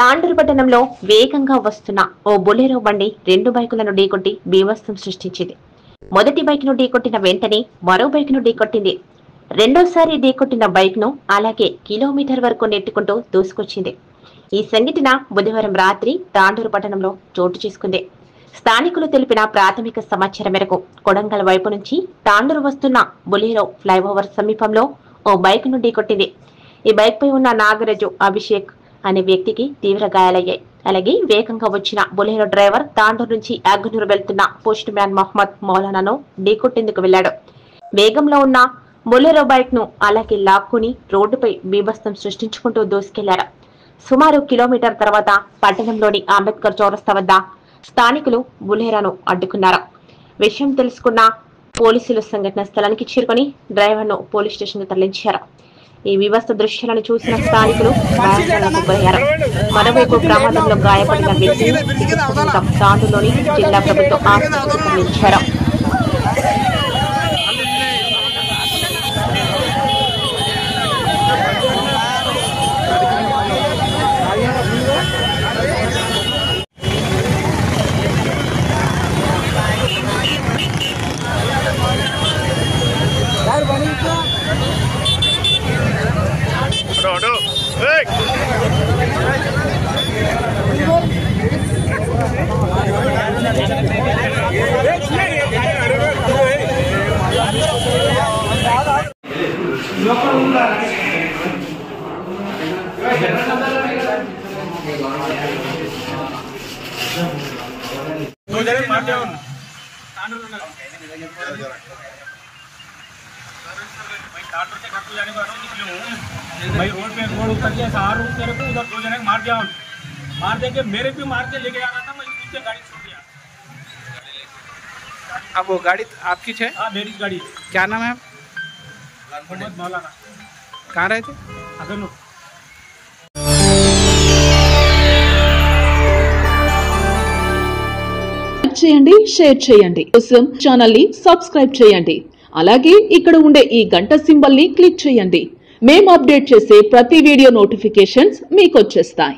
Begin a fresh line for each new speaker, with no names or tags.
తాండూరు పట్టణంలో వేగంగా వస్తున్న ఓ బొలెరో బండి రెండు బైకులను ఢీకొట్టి బీభత్సం సృష్టించింది. మొదటి బైక్ను ఢీకొట్టిన వెంటనే మరో బైక్ను ఢీకొట్టింది. రెండోసారి ఢీకొట్టిన బైక్ను అలాగే కిలోమీటర్ వరకు నెట్టుకుంటూ దూసుకొచ్చింది. ఈ సంఘటన బుధవారం రాత్రి తాండూరు పట్టణంలో చోటు చేసుకుంది. స్థానికులు తెలిపిన ప్రాథమిక సమాచారం మేరకు కొడంగల్ వైపు నుంచి తాండూరు వస్తున్న బొలెరో ఫ్లైఓవర్ సమీపంలో ఓ బైక్ను ఢీకొట్టింది. ఈ బైక్ పై ఉన్న నాగరాజు అభిషేక్ అనే వ్యక్తికి తీవ్ర గాయాలయ్యాయి. అలాగే వేగంగా వచ్చిన బొలెరో డ్రైవర్ తాండూరు నుంచి అగ్నూరు వెళ్తున్న పోస్ట్ మ్యాన్ మహమ్మద్ మౌలానాను ఢీకొట్టేందుకు వెళ్లాడు. వేగంలో ఉన్న బొలెరో బైక్ ను అలాగే లాక్కుని రోడ్డుపై బీభత్సం సృష్టించుకుంటూ దూసుకెళ్లారు. సుమారు కిలోమీటర్ తర్వాత పట్టణంలోని అంబేద్కర్ చౌరస్తా వద్ద స్థానికులు బొలెరోను అడ్డుకున్నారు. విషయం తెలుసుకున్న పోలీసులు సంఘటన స్థలానికి చేరుకుని డ్రైవర్ను పోలీస్ స్టేషన్ కు తరలించారు. ఈ వివస్త దృశ్యాలను చూసిన స్థానికులు భయాందోళనకు గురయ్యారు. మరోవైపు ప్రమాదంలో గాయపడిన వ్యక్తిని తాండూరులోని జిల్లా ప్రభుత్వ ఆసుపత్రికి తరలించారు.
भाई रोड पे रोड उतर के सहार तेरे को उधर 2 जने मार दिया, मार दे के मेरे भी मार के लेके जा रहा था, मैं पीछे गाड़ी छोड़ दिया।
अब वो गाड़ी आपकी है?
हाँ मेरी गाड़ी।
क्या नाम है?
मोहम्मद मौलाना।
कहाँ रहे थे?
अगनूर।
చేయండి, షేర్ చేయండి, కోసం ఛానల్ ని సబ్స్క్రైబ్ చేయండి. అలాగే ఇక్కడ ఉండే ఈ గంట సింబల్ ని క్లిక్ చేయండి. మేము అప్డేట్ చేసే ప్రతి వీడియో నోటిఫికేషన్స్ మీకు వచ్చేస్తాయి.